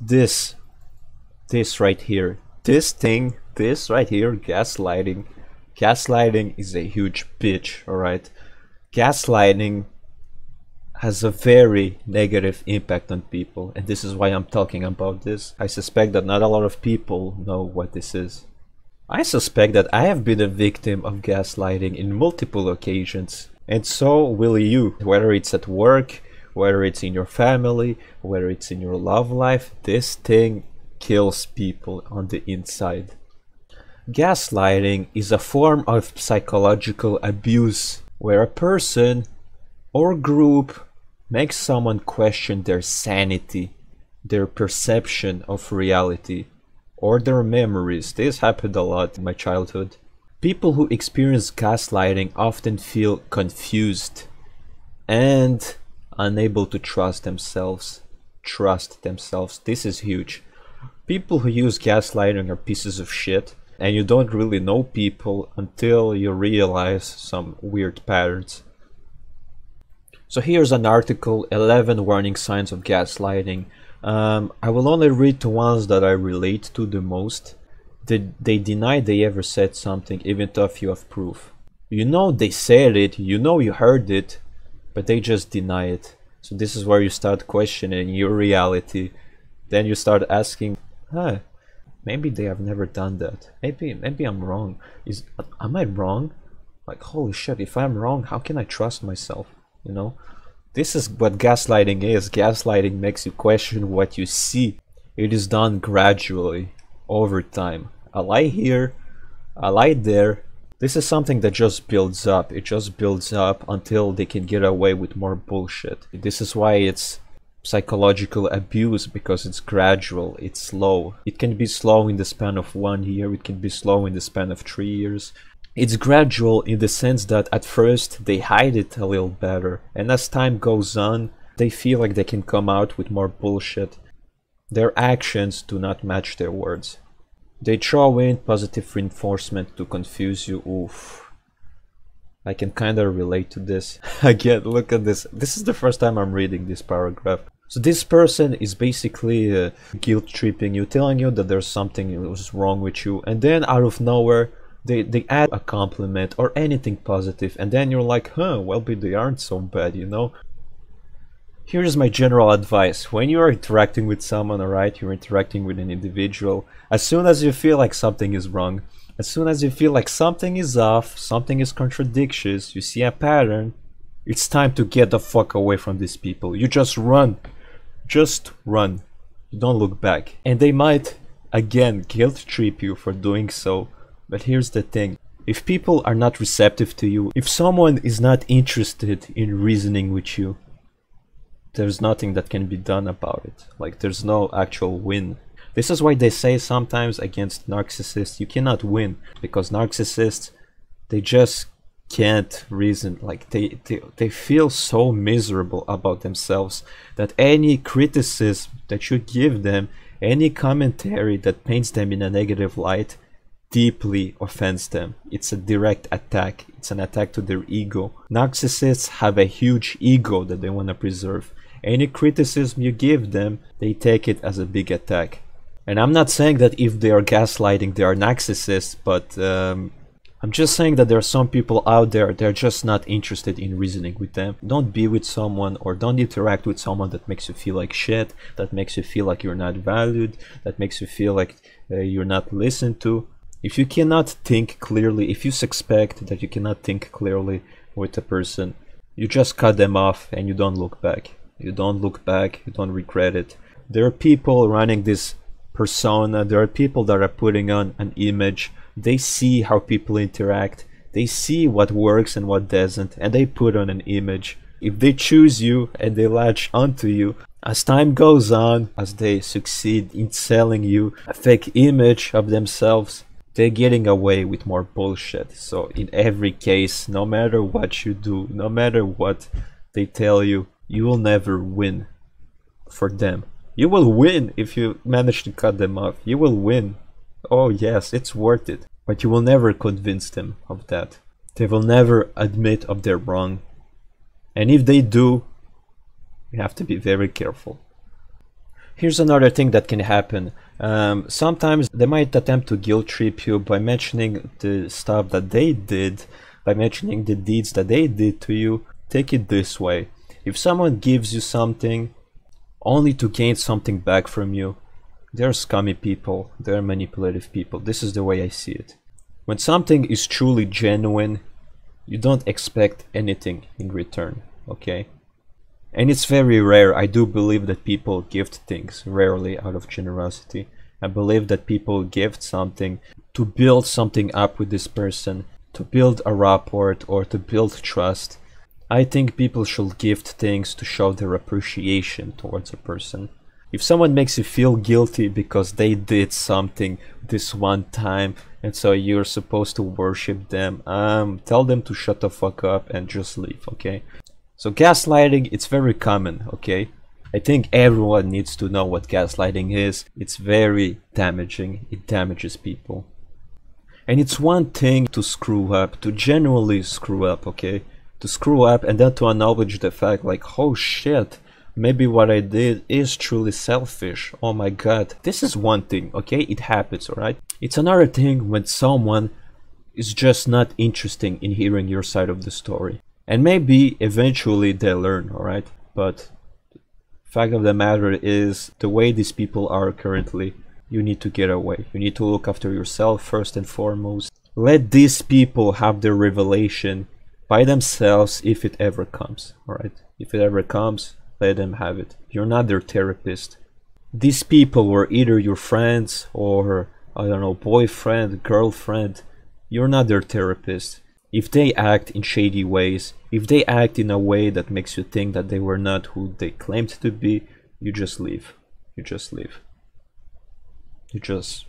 This, this right here, this right here, gaslighting. Gaslighting is a huge bitch, alright? Gaslighting has a very negative impact on people, and this is why I'm talking about this. I suspect that not a lot of people know what this is. I suspect that I have been a victim of gaslighting in multiple occasions, and so will you. Whether it's at work, whether it's in your family, whether it's in your love life, this thing kills people on the inside. Gaslighting is a form of psychological abuse where a person or group makes someone question their sanity, their perception of reality, or their memories. This happened a lot in my childhood. People who experience gaslighting often feel confused and unable to trust themselves. This is huge. People who use gaslighting are pieces of shit, and you don't really know people until you realize some weird patterns. So here's an article, 11 warning signs of gaslighting. I will only read the ones that I relate to the most. They deny they ever said something, even though you have proof. You know they said it, you know you heard it, but they just deny it. So this is where you start questioning your reality. Then you start asking, huh, maybe they have never done that. Maybe I'm wrong. Am I wrong? Like, holy shit, if I'm wrong, how can I trust myself? You know? This is what gaslighting is. Gaslighting makes you question what you see. It is done gradually, over time. A lie here, a lie there. This is something that just builds up. It just builds up until they can get away with more bullshit. This is why it's psychological abuse, because it's gradual, it's slow. It can be slow in the span of 1 year, it can be slow in the span of 3 years. It's gradual in the sense that at first they hide it a little better, and as time goes on, they feel like they can come out with more bullshit. Their actions do not match their words. They throw in positive reinforcement to confuse you. Oof. I can kinda relate to this. Again, look at this. This is the first time I'm reading this paragraph. So this person is basically guilt tripping you, telling you that there's something that was wrong with you, and then out of nowhere they add a compliment or anything positive, and then you're like, huh, well, but they aren't so bad, you know? Here's my general advice. When you are interacting with someone, alright, you're interacting with an individual, as soon as you feel like something is wrong, as soon as you feel like something is off, something is contradictious, you see a pattern, it's time to get the fuck away from these people. You just run. Just run. You don't look back. And they might, again, guilt trip you for doing so. But here's the thing. If people are not receptive to you, if someone is not interested in reasoning with you, there's nothing that can be done about it. Like, there's no actual win. This is why they say sometimes against narcissists, you cannot win. Because narcissists, they just can't reason. Like, they feel so miserable about themselves that any criticism that you give them, any commentary that paints them in a negative light, deeply offends them. It's a direct attack. It's an attack to their ego. Narcissists have a huge ego that they want to preserve. Any criticism you give them, they take it as a big attack. And I'm not saying that if they are gaslighting, they are narcissists, but I'm just saying that there are some people out there, they're just not interested in reasoning with them. Don't be with someone or don't interact with someone that makes you feel like shit, that makes you feel like you're not valued, that makes you feel like you're not listened to. If you cannot think clearly, if you suspect that you cannot think clearly with a person, you just cut them off and you don't look back. You don't look back, you don't regret it. There are people running this persona, there are people that are putting on an image. They see how people interact, they see what works and what doesn't, and they put on an image. If they choose you and they latch onto you, as time goes on, as they succeed in selling you a fake image of themselves, they're getting away with more bullshit. So in every case, no matter what you do, no matter what they tell you, you will never win for them. You will win if you manage to cut them off. You will win. Oh yes, it's worth it. But you will never convince them of that. They will never admit of their wrong. And if they do, you have to be very careful. Here's another thing that can happen. Sometimes they might attempt to guilt trip you by mentioning the stuff that they did, by mentioning the deeds that they did to you. Take it this way. If someone gives you something only to gain something back from you, they're scummy people, they're manipulative people. This is the way I see it. When something is truly genuine, you don't expect anything in return, okay? And it's very rare. I do believe that people gift things, rarely out of generosity. I believe that people gift something to build something up with this person, to build a rapport or to build trust. I think people should gift things to show their appreciation towards a person. If someone makes you feel guilty because they did something this one time and so you're supposed to worship them, tell them to shut the fuck up and just leave, okay? So gaslighting, it's very common, okay? I think everyone needs to know what gaslighting is. It's very damaging. It damages people. And it's one thing to screw up, to genuinely screw up, okay? To screw up and then to acknowledge the fact like, oh shit, maybe what I did is truly selfish. Oh my god. This is one thing, okay? It happens, alright? It's another thing when someone is just not interested in hearing your side of the story. And maybe eventually they learn, alright? But fact of the matter is, the way these people are currently, you need to get away. You need to look after yourself first and foremost. Let these people have their revelation by themselves if it ever comes, alright? If it ever comes, let them have it. You're not their therapist. These people were either your friends or, I don't know, boyfriend, girlfriend. You're not their therapist. If they act in shady ways, if they act in a way that makes you think that they were not who they claimed to be, you just leave. You just leave. You just